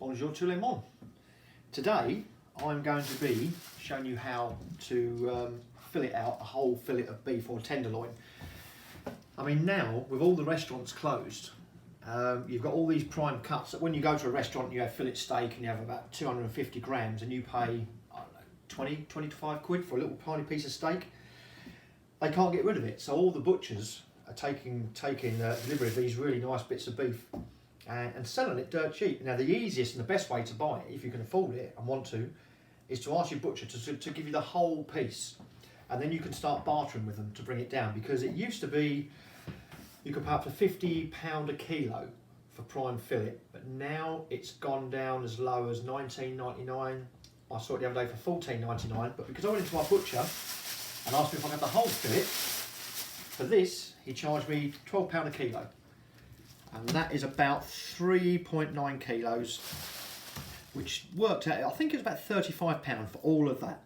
Bonjour tout le monde. Today I'm going to be showing you how to fillet out a whole fillet of beef or tenderloin. I mean, now with all the restaurants closed, you've got all these prime cuts that when you go to a restaurant you have fillet steak and you have about 250 grams and you pay, I don't know, 20 25 quid for a little tiny piece of steak. They can't get rid of it, so all the butchers are taking delivery of these really nice bits of beef and selling it dirt cheap. Now the easiest and the best way to buy it, if you can afford it and want to, is to ask your butcher to give you the whole piece, and then you can start bartering with them to bring it down, because it used to be you could pay up to £50 a kilo for prime fillet, but now it's gone down as low as $19.99. I saw it the other day for $14.99, but because I went into my butcher and asked me if I had the whole fillet, for this he charged me £12 a kilo. And that is about 3.9 kilos, which worked out, I think it was about £35 for all of that.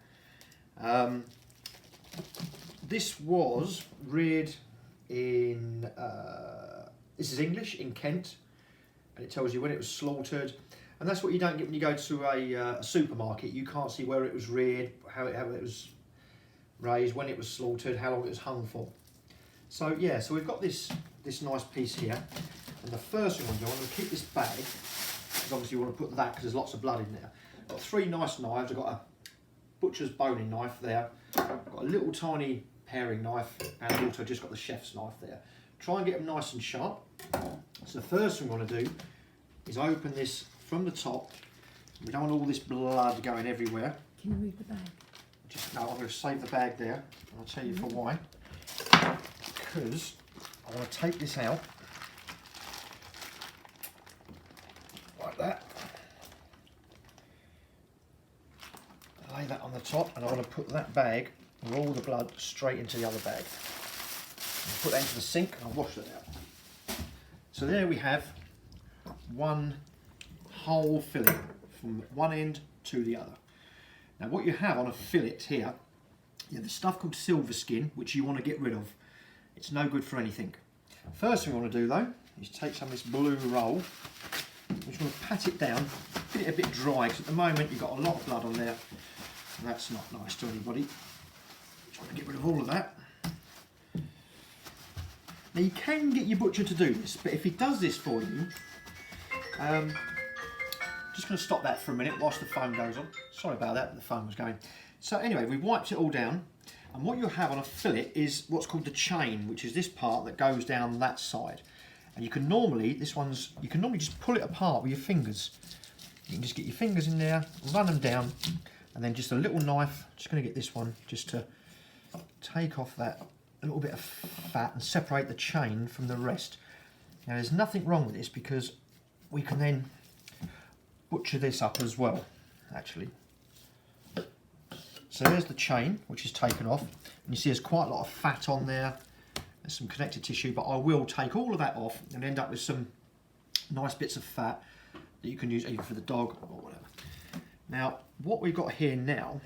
This was reared in, this is English, in Kent, and it tells you when it was slaughtered. And that's what you don't get when you go to a supermarket. You can't see where it was reared, how it was raised, when it was slaughtered, how long it was hung for. So yeah, so we've got this nice piece here. And the first thing I'm going to keep this bag, because obviously you want to put that because there's lots of blood in there. I've got three nice knives. I've got a butcher's boning knife there. I've got a little tiny paring knife, and I've also just got the chef's knife there. Try and get them nice and sharp. So the first thing I'm going to do is open this from the top. We don't want all this blood going everywhere. Can you move the bag? No, I'm going to save the bag there. I'll tell you for why. Because I want to take this out. Like that. Lay that on the top, and I want to put that bag with all the blood straight into the other bag. Put that into the sink and I'll wash that out. So there we have one whole fillet from one end to the other. Now what you have on a fillet here, you have the stuff called silver skin, which you want to get rid of. It's no good for anything. First thing I want to do though is take some of this blue roll. I'm just going to pat it down, get it a bit dry, because at the moment you've got a lot of blood on there, and that's not nice to anybody. Just want to get rid of all of that. Now you can get your butcher to do this, but if he does this for you, just going to stop that for a minute whilst the phone goes on. Sorry about that, the phone was going. So anyway, we've wiped it all down, and what you'll have on a fillet is what's called the chain, which is this part that goes down that side. And you can normally, you can normally just pull it apart with your fingers. You can just get your fingers in there, run them down, and then just a little knife, just going to get this one, just to take off that little bit of fat and separate the chain from the rest. Now there's nothing wrong with this, because we can then butcher this up as well, actually. So there's the chain, which is taken off, and you see there's quite a lot of fat on there. There's some connective tissue, but I will take all of that off and end up with some nice bits of fat that you can use either for the dog or whatever. Now, what we've got here now,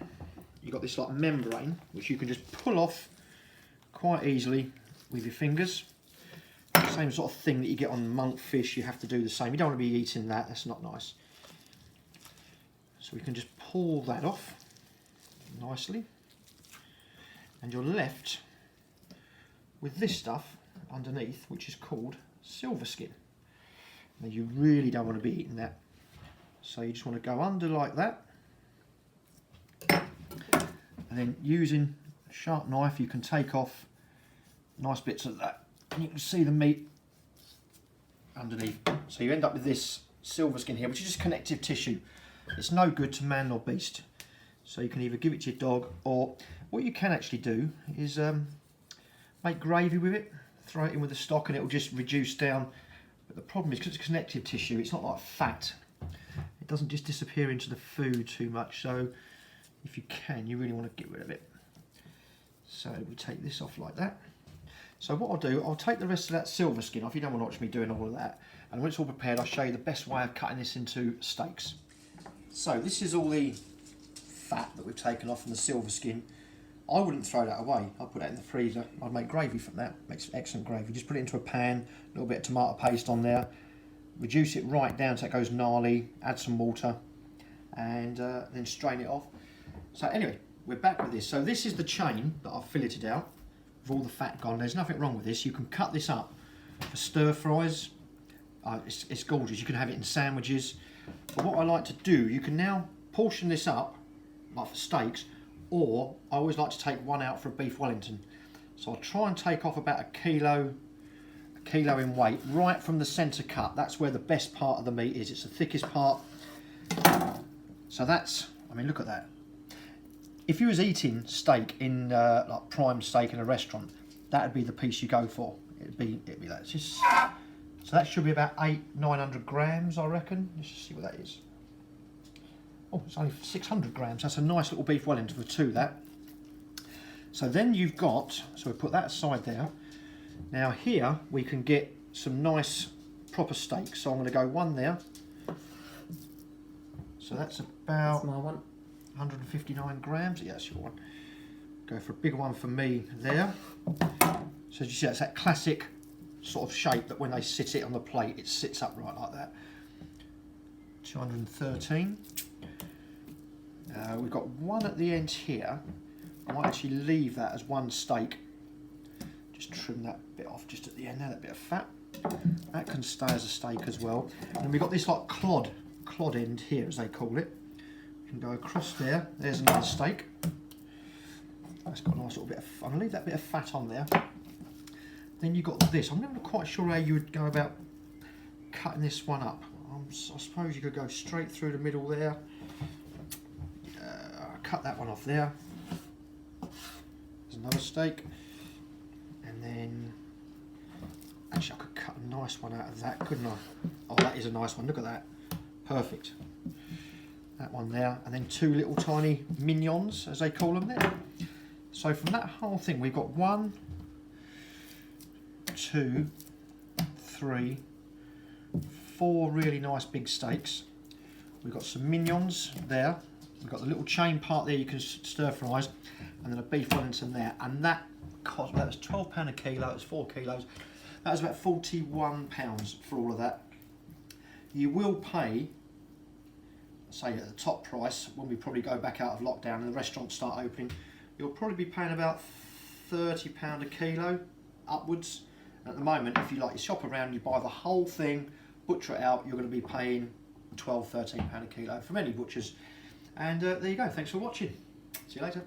you've got this like membrane, which you can just pull off quite easily with your fingers. Same sort of thing that you get on monkfish, you have to do the same. You don't want to be eating that, that's not nice. So we can just pull that off nicely, and you're left with this stuff underneath, which is called silver skin. Now you really don't want to be eating that, so you just want to go under like that, and then using a sharp knife you can take off nice bits of that, and you can see the meat underneath. So you end up with this silver skin here, which is just connective tissue. It's no good to man or beast, so you can either give it to your dog, or what you can actually do is make gravy with it, throw it in with the stock, and it will just reduce down. But the problem is, because it's connective tissue, it's not like fat. It doesn't just disappear into the food too much, so if you can, you really want to get rid of it. So we take this off like that. So what I'll do, I'll take the rest of that silver skin off. You don't want to watch me doing all of that. And when it's all prepared, I'll show you the best way of cutting this into steaks. So this is all the fat that we've taken off from the silver skin. I wouldn't throw that away. I'd put that in the freezer. I'd make gravy from that. Makes excellent gravy. Just put it into a pan, a little bit of tomato paste on there, reduce it right down so it goes gnarly, add some water, and then strain it off. So anyway, we're back with this. So this is the chain that I've filleted out with all the fat gone. There's nothing wrong with this. You can cut this up for stir fries. It's gorgeous. You can have it in sandwiches. But what I like to do, you can now portion this up like for steaks, or I always like to take one out for a beef Wellington. So I'll try and take off about a kilo in weight right from the centre cut. That's where the best part of the meat is. It's the thickest part. So that's, I mean, look at that. If you was eating steak in like prime steak in a restaurant, that would be the piece you go for. It'd be that. It's just, so that should be about 900 grams, I reckon. Let's just see what that is. Oh, it's only 600 grams. That's a nice little beef Wellington for two, that. So then you've got, so we put that aside there. Now here we can get some nice proper steak. So I'm going to go one there. So that's about That's my one. 159 grams. Yeah, that's your one. Go for a big one for me there. So as you see, that's that classic sort of shape that when they sit it on the plate, it sits upright like that. 213. We've got one at the end here. I might actually leave that as one steak. Just trim that bit off just at the end there, that bit of fat. That can stay as a steak as well. And we've got this like clod end here, as they call it. You can go across there. There's another steak. That's got a nice little bit of, I'm going to leave that bit of fat on there. Then you've got this. I'm not quite sure how you would go about cutting this one up. I suppose you could go straight through the middle there. Cut that one off there. There's another steak. And then, actually I could cut a nice one out of that, couldn't I? Oh, that is a nice one. Look at that. Perfect. That one there. And then two little tiny mignons, as they call them there. So from that whole thing, we've got 1, 2, 3, 4 really nice big steaks. We've got some mignons there. We've got the little chain part there you can stir fries, and then a beef Wellington there. And that cost, that was £12 a kilo, it was 4 kilos. That was about £41 for all of that. You will pay, say at the top price, when we probably go back out of lockdown and the restaurants start opening, you'll probably be paying about £30 a kilo upwards. At the moment, if you like, you shop around, you buy the whole thing, butcher it out, you're going to be paying £12, £13 a kilo from any butchers. And there you go. Thanks for watching. See you later.